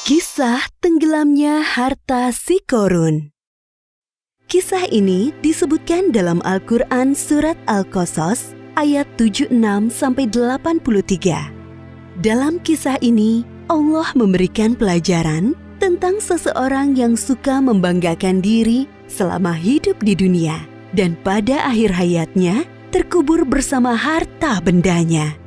Kisah tenggelamnya harta si Qorun. Kisah ini disebutkan dalam Al-Quran Surat Al-Qasas ayat 76-83. Dalam kisah ini, Allah memberikan pelajaran tentang seseorang yang suka membanggakan diri selama hidup di dunia dan pada akhir hayatnya terkubur bersama harta bendanya.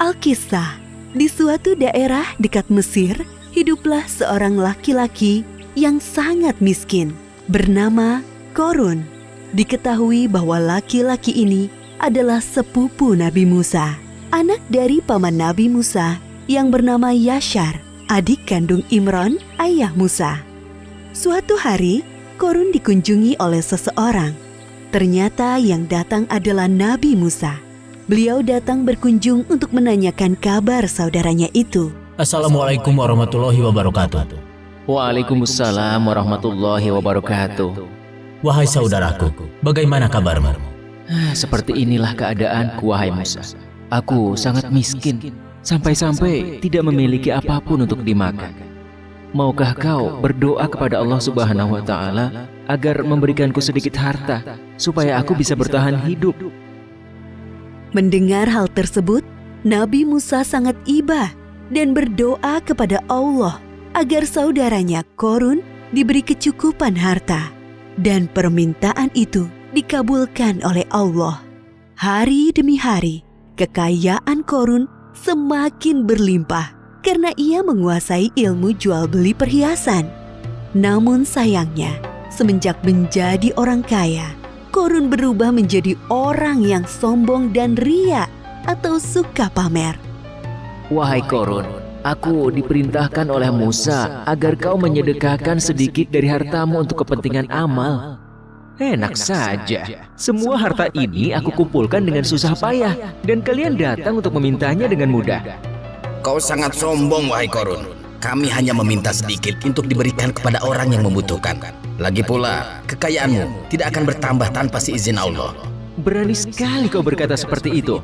Al-Kisah, di suatu daerah dekat Mesir, hiduplah seorang laki-laki yang sangat miskin bernama Qorun. Diketahui bahwa laki-laki ini adalah sepupu Nabi Musa, anak dari paman Nabi Musa yang bernama Yashar, adik kandung Imran, ayah Musa. Suatu hari, Qorun dikunjungi oleh seseorang. Ternyata yang datang adalah Nabi Musa. Beliau datang berkunjung untuk menanyakan kabar saudaranya itu. Assalamualaikum warahmatullahi wabarakatuh. Waalaikumsalam warahmatullahi wabarakatuh. Wahai saudaraku, bagaimana kabarmu? Seperti inilah keadaanku, wahai Musa. Aku sangat miskin, sampai-sampai tidak memiliki apapun untuk dimakan. Maukah kau berdoa kepada Allah Subhanahu wa Ta'ala agar memberikanku sedikit harta supaya aku bisa bertahan hidup? Mendengar hal tersebut, Nabi Musa sangat iba dan berdoa kepada Allah agar saudaranya Qorun diberi kecukupan harta. Dan permintaan itu dikabulkan oleh Allah. Hari demi hari, kekayaan Qorun semakin berlimpah karena ia menguasai ilmu jual beli perhiasan. Namun sayangnya, semenjak menjadi orang kaya, Qorun berubah menjadi orang yang sombong dan ria atau suka pamer. Wahai Qorun, aku diperintahkan oleh Musa agar kau menyedekahkan sedikit dari hartamu untuk kepentingan amal. Enak saja, semua harta ini aku kumpulkan dengan susah payah dan kalian datang untuk memintanya dengan mudah. Kau sangat sombong, wahai Qorun. Kami hanya meminta sedikit untuk diberikan kepada orang yang membutuhkan. Lagi pula, kekayaanmu tidak akan bertambah tanpa seizin Allah. Berani sekali kau berkata seperti itu.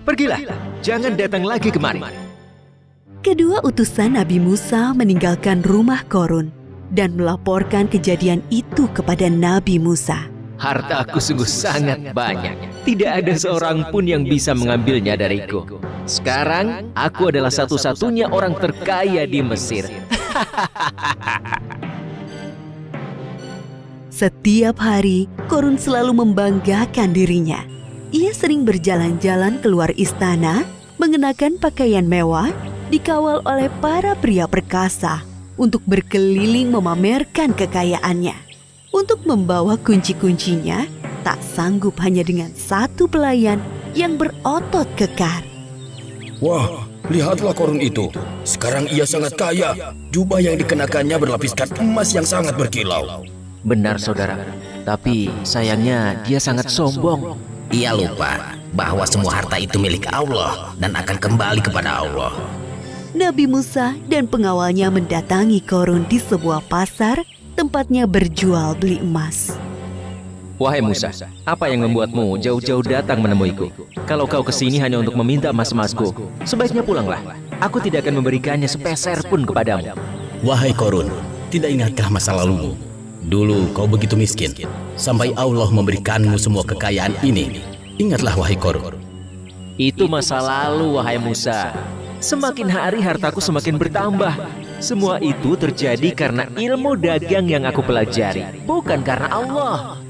Pergilah, jangan datang lagi kemari. Kedua utusan Nabi Musa meninggalkan rumah Qorun dan melaporkan kejadian itu kepada Nabi Musa. Hartaku sungguh sangat banyak. Tidak ada seorang pun yang bisa mengambilnya dariku. Sekarang, aku adalah satu-satunya orang terkaya di Mesir. Setiap hari, Qorun selalu membanggakan dirinya. Ia sering berjalan-jalan keluar istana, mengenakan pakaian mewah, dikawal oleh para pria perkasa untuk berkeliling memamerkan kekayaannya. Untuk membawa kunci-kuncinya, tak sanggup hanya dengan satu pelayan yang berotot kekar. Wah, lihatlah Qorun itu. Sekarang ia sangat kaya. Jubah yang dikenakannya berlapiskan emas yang sangat berkilau. Benar, saudara. Tapi sayangnya dia sangat sombong. Ia lupa bahwa semua harta itu milik Allah dan akan kembali kepada Allah. Nabi Musa dan pengawalnya mendatangi Qorun di sebuah pasar tempatnya berjual beli emas. Wahai Musa, apa yang membuatmu jauh-jauh datang menemuiku? Kalau kau kesini hanya untuk meminta emas-emasku, sebaiknya pulanglah. Aku tidak akan memberikannya sepeser pun kepadamu. Wahai Qorun, tidak ingatkah masa lalumu? Dulu kau begitu miskin, sampai Allah memberikanmu semua kekayaan ini. Ingatlah, wahai Qorun. Itu masa lalu, wahai Musa. Semakin hari hartaku semakin bertambah. Semua itu terjadi karena ilmu dagang yang aku pelajari, bukan karena Allah.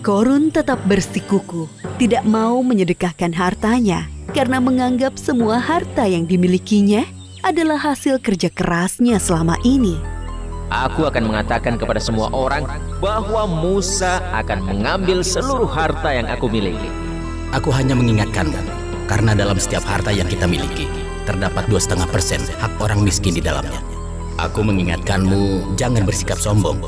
Qorun tetap bersikukuh, tidak mau menyedekahkan hartanya karena menganggap semua harta yang dimilikinya adalah hasil kerja kerasnya selama ini. Aku akan mengatakan kepada semua orang bahwa Musa akan mengambil seluruh harta yang aku miliki. Aku hanya mengingatkanmu, karena dalam setiap harta yang kita miliki, terdapat 2,5% hak orang miskin di dalamnya. Aku mengingatkanmu, jangan bersikap sombong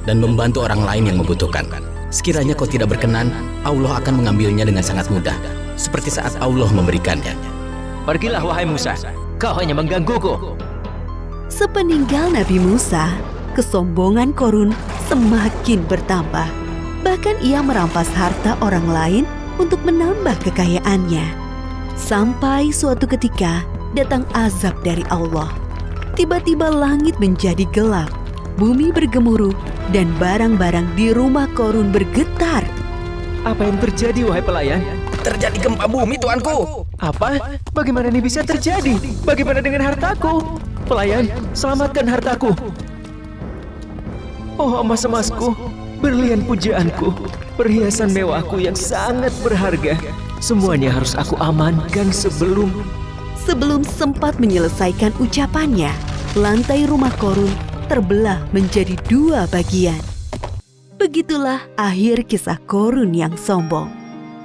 dan membantu orang lain yang membutuhkan. Sekiranya kau tidak berkenan, Allah akan mengambilnya dengan sangat mudah, seperti saat Allah memberikannya. Pergilah, wahai Musa, kau hanya menggangguku. Sepeninggal Nabi Musa, kesombongan Qorun semakin bertambah. Bahkan ia merampas harta orang lain untuk menambah kekayaannya. Sampai suatu ketika datang azab dari Allah. Tiba-tiba langit menjadi gelap, bumi bergemuruh, dan barang-barang di rumah Korun bergetar. Apa yang terjadi, wahai pelayan? Terjadi gempa bumi, tuanku. Apa? Bagaimana ini bisa terjadi? Bagaimana dengan hartaku? Pelayan, selamatkan hartaku. Oh, emas-emasku, berlian pujaanku, perhiasan mewahku yang sangat berharga. Semuanya harus aku amankan sebelum Sempat menyelesaikan ucapannya, lantai rumah Korun terbelah menjadi 2 bagian. Begitulah akhir kisah Korun yang sombong.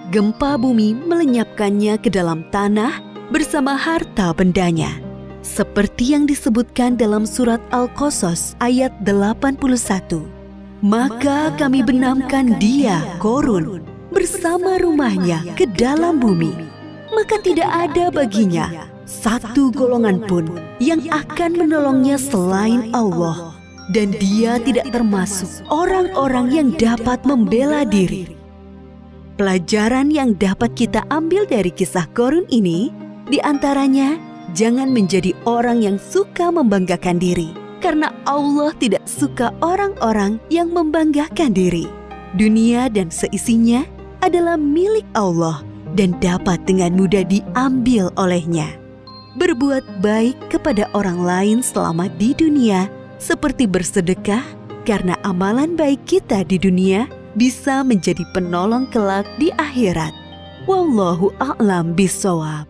Gempa bumi melenyapkannya ke dalam tanah bersama harta bendanya. Seperti yang disebutkan dalam surat Al-Qasas ayat 81. Maka kami benamkan dia, Korun, bersama rumahnya ke dalam bumi. Maka tidak ada baginya satu golongan pun yang akan menolongnya selain Allah. Dan dia tidak termasuk orang-orang yang dapat membela diri. Pelajaran yang dapat kita ambil dari kisah Korun ini, diantaranya jangan menjadi orang yang suka membanggakan diri. Karena Allah tidak suka orang-orang yang membanggakan diri. Dunia dan seisinya adalah milik Allah dan dapat dengan mudah diambil olehnya. Berbuat baik kepada orang lain selama di dunia, seperti bersedekah, karena amalan baik kita di dunia bisa menjadi penolong kelak di akhirat. Wallahu a'lam bishawab.